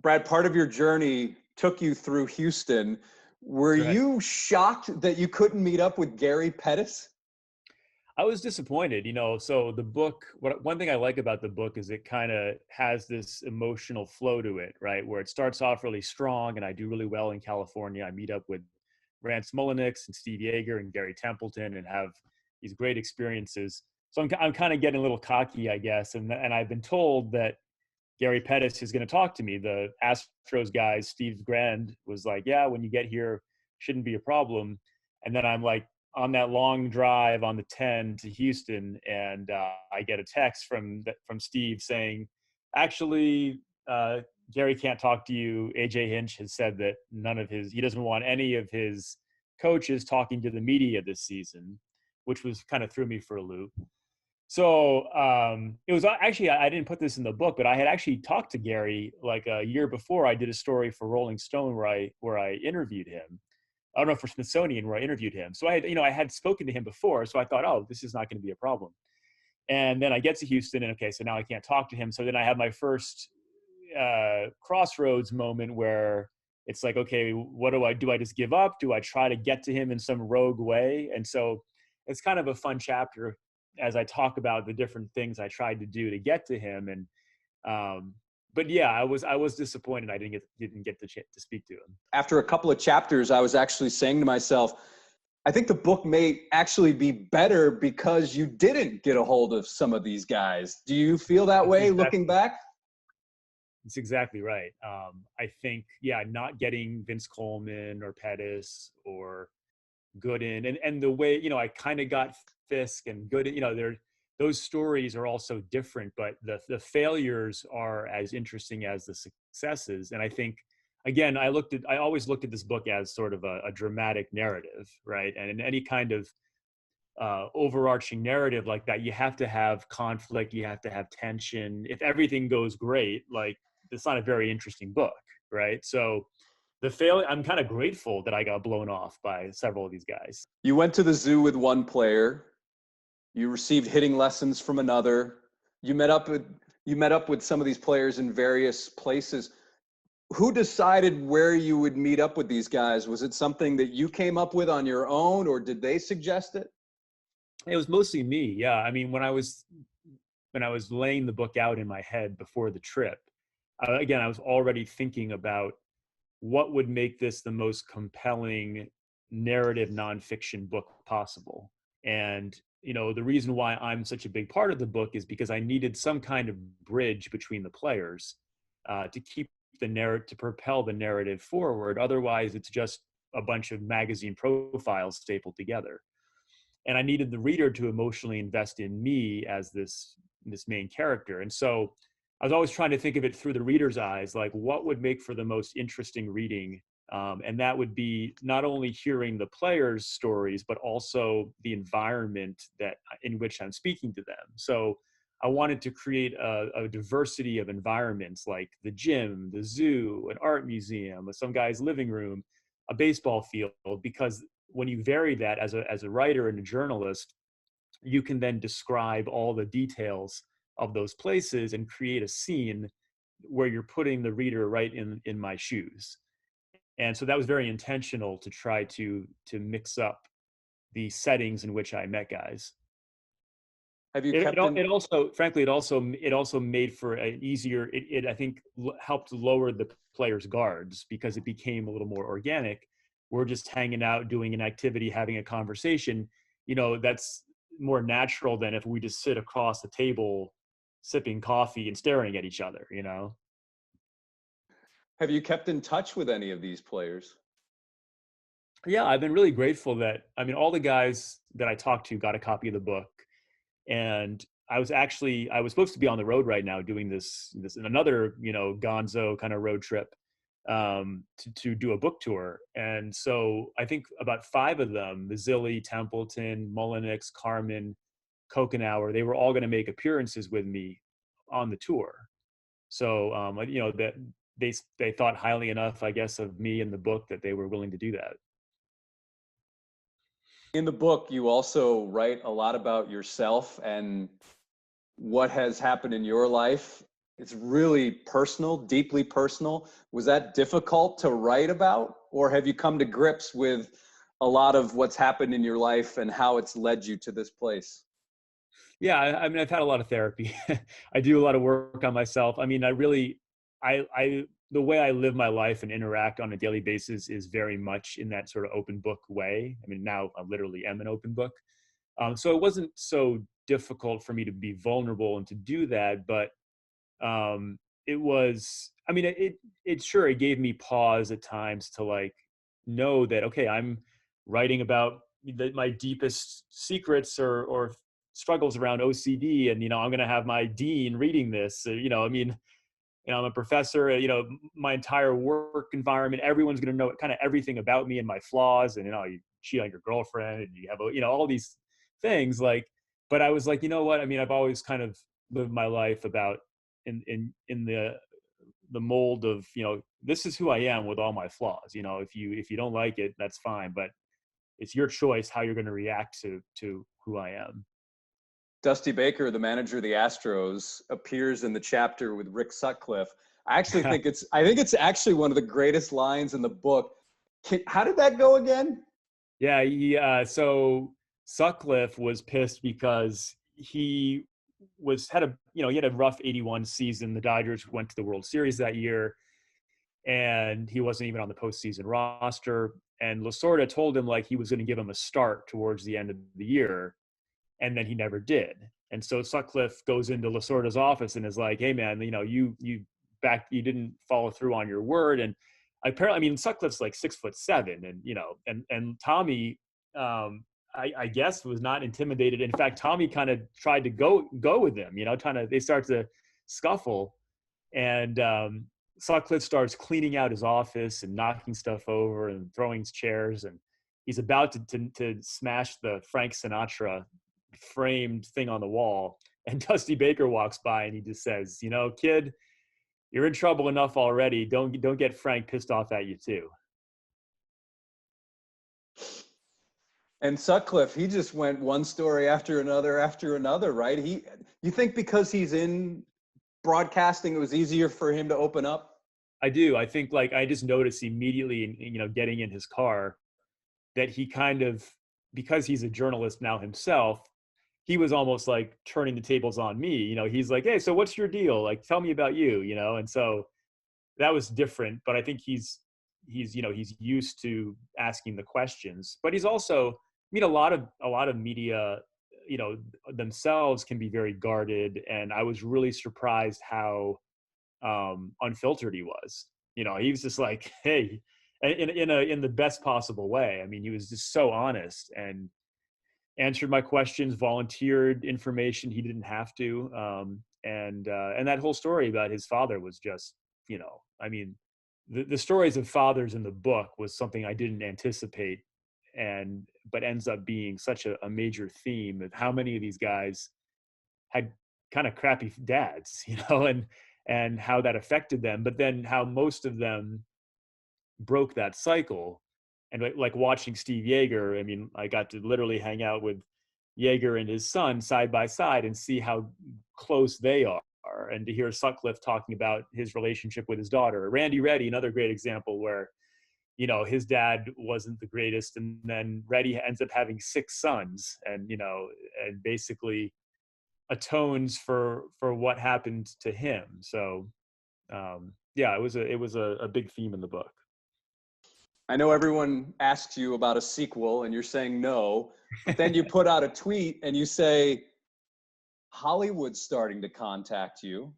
Brad, part of your journey took you through Houston. Were That's right. you shocked that you couldn't meet up with Gary Pettis? I was disappointed, so the book, one thing I like about the book is it kind of has this emotional flow to it, right? Where it starts off really strong and I do really well in California. I meet up with Rance Mulliniks and Steve Yeager and Gary Templeton and have these great experiences. So I'm kind of getting a little cocky, I guess. And I've been told that Gary Pettis is going to talk to me. The Astros guy, Steve Grand, was like, yeah, when you get here, shouldn't be a problem. And then I'm like on that long drive on the 10 to Houston, and I get a text from Steve saying, actually, Gary can't talk to you. AJ Hinch has said that he doesn't want any of his coaches talking to the media this season, which was kind of threw me for a loop. So it was actually, I didn't put this in the book, but I had actually talked to Gary like a year before. I did a story for Rolling Stone where I interviewed him. I don't know, for Smithsonian, where I interviewed him. So I had spoken to him before. So I thought, oh, this is not going to be a problem. And then I get to Houston and okay, so now I can't talk to him. So then I have my first crossroads moment where it's like, okay, what do I do? I just give up? Do I try to get to him in some rogue way? And so it's kind of a fun chapter as I talk about the different things I tried to do to get to him. And but yeah, I was disappointed I didn't get to speak to him. After a couple of chapters, I was actually saying to myself, I think the book may actually be better because you didn't get a hold of some of these guys. Do you feel that way looking back? That's exactly right. I think, yeah, not getting Vince Coleman or Pettis or Gooden and the way, I kind of got Fisk and Gooden, those stories are all so different, but the failures are as interesting as the successes. And I think, again, I always looked at this book as sort of a dramatic narrative, right? And in any kind of overarching narrative like that, you have to have conflict, you have to have tension. If everything goes great, like, it's not a very interesting book, right? So I'm kind of grateful that I got blown off by several of these guys. You went to the zoo with one player. You received hitting lessons from another. You met up with some of these players in various places. Who decided where you would meet up with these guys? Was it something that you came up with on your own, or did they suggest it? It was mostly me. Yeah. I mean, when I was laying the book out in my head before the trip, again, I was already thinking about what would make this the most compelling narrative nonfiction book possible. And, the reason why I'm such a big part of the book is because I needed some kind of bridge between the players to keep the narrative, to propel the narrative forward. Otherwise, it's just a bunch of magazine profiles stapled together. And I needed the reader to emotionally invest in me as this main character. And so I was always trying to think of it through the reader's eyes, like what would make for the most interesting reading. And that would be not only hearing the players' stories, but also the environment in which I'm speaking to them. So I wanted to create a diversity of environments, like the gym, the zoo, an art museum, some guy's living room, a baseball field, because when you vary that as a writer and a journalist, you can then describe all the details of those places and create a scene where you're putting the reader right in my shoes. And so that was very intentional to try to mix up the settings in which I met guys. Have you It, kept in it also, frankly, it also made for an easier. It I think helped lower the players' guards because it became a little more organic. We're just hanging out, doing an activity, having a conversation. That's more natural than if we just sit across the table, sipping coffee and staring at each other. have you kept in touch with any of these players? Yeah, I've been really grateful that all the guys that I talked to got a copy of the book. And I was supposed to be on the road right now doing this another gonzo kind of road trip to do a book tour. And so I think about 5 of them, Mazzilli, Templeton, Mulliniks, Carmen, Kokenauer, they were all going to make appearances with me on the tour. So that they thought highly enough, I guess, of me and the book that they were willing to do that. In the book, you also write a lot about yourself and what has happened in your life. It's really personal, deeply personal. Was that difficult to write about, or have you come to grips with a lot of what's happened in your life and how it's led you to this place? Yeah, I mean, I've had a lot of therapy. I do a lot of work on myself. I mean, the way I live my life and interact on a daily basis is very much in that sort of open book way. I mean, now I literally am an open book. So it wasn't so difficult for me to be vulnerable and to do that, but it was. I mean, it sure it gave me pause at times to like know that okay, I'm writing about my deepest secrets or struggles around OCD, and I'm going to have my dean reading this. I mean, I'm a professor. My entire work environment, everyone's going to know kind of everything about me and my flaws, and you cheat on your girlfriend, and you have all these things. Like, but I was like, you know what? I mean, I've always kind of lived my life about in the mold of this is who I am with all my flaws. If you don't like it, that's fine, but it's your choice how you're going to react to who I am. Dusty Baker, the manager of the Astros, appears in the chapter with Rick Sutcliffe. I think it's actually one of the greatest lines in the book. How did that go again? Yeah, so Sutcliffe was pissed because he had a rough 81 season. The Dodgers went to the World Series that year, and he wasn't even on the postseason roster. And Lasorda told him like he was going to give him a start towards the end of the year, and then he never did. And so Sutcliffe goes into Lasorda's office and is like, "Hey, man, you didn't follow through on your word." And apparently, I mean, Sutcliffe's like 6'7", and and Tommy, I guess, was not intimidated. In fact, Tommy kind of tried to go with him. They start to scuffle, and Sutcliffe starts cleaning out his office and knocking stuff over and throwing chairs, and he's about to smash the Frank Sinatra framed thing on the wall. And Dusty Baker walks by and he just says, "Kid, you're in trouble enough already. Don't get Frank pissed off at you too." And Sutcliffe, he just went one story after another, right? You think because he's in broadcasting, it was easier for him to open up? I do. I think like I just noticed immediately, getting in his car, that he kind of, because he's a journalist now himself, he was almost like turning the tables on me. He's like, "Hey, so what's your deal? Like, tell me about you." And so that was different. But I think he's used to asking the questions. But he's also, I mean, a lot of media, themselves can be very guarded, and I was really surprised how unfiltered he was. He was just like, "Hey," in the best possible way. I mean, he was just so honest and answered my questions, volunteered information he didn't have to, and that whole story about his father was just, I mean, the stories of fathers in the book was something I didn't anticipate, but ends up being such a major theme of how many of these guys had kind of crappy dads, and how that affected them, but then how most of them broke that cycle. And like watching Steve Yeager, I mean, I got to literally hang out with Yeager and his son side by side and see how close they are. And to hear Sutcliffe talking about his relationship with his daughter. Randy Reddy, another great example where, his dad wasn't the greatest. And then Reddy ends up having 6 sons and basically atones for what happened to him. So yeah, it was a big theme in the book. I know everyone asks you about a sequel and you're saying no, but then you put out a tweet and you say, Hollywood's starting to contact you.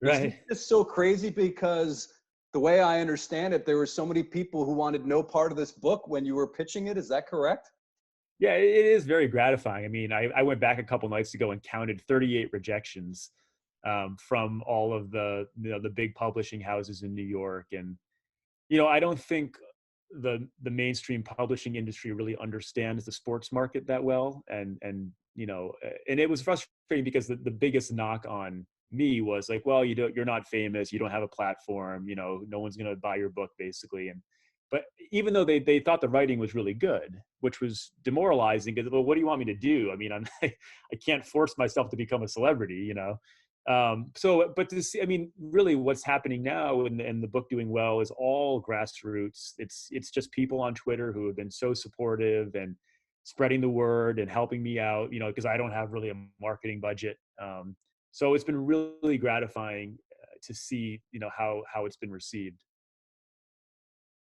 Is this Right. just so crazy? Because the way I understand it, there were so many people who wanted no part of this book when you were pitching it. Is that correct? Yeah, it is very gratifying. I mean, I went back a couple nights ago and counted 38 rejections from all of the big publishing houses in New York. And I don't think the mainstream publishing industry really understands the sports market that well. And it was frustrating because the biggest knock on me was like, well, you're not famous, you don't have a platform, no one's going to buy your book basically. But even though they thought the writing was really good, which was demoralizing because, well, what do you want me to do? I mean, I can't force myself to become a celebrity. So, but to see, I mean, really what's happening now and the book doing well is all grassroots. It's just people on Twitter who have been so supportive and spreading the word and helping me out, you know, because I don't have really a marketing budget. So it's been really gratifying to see, you know, how it's been received.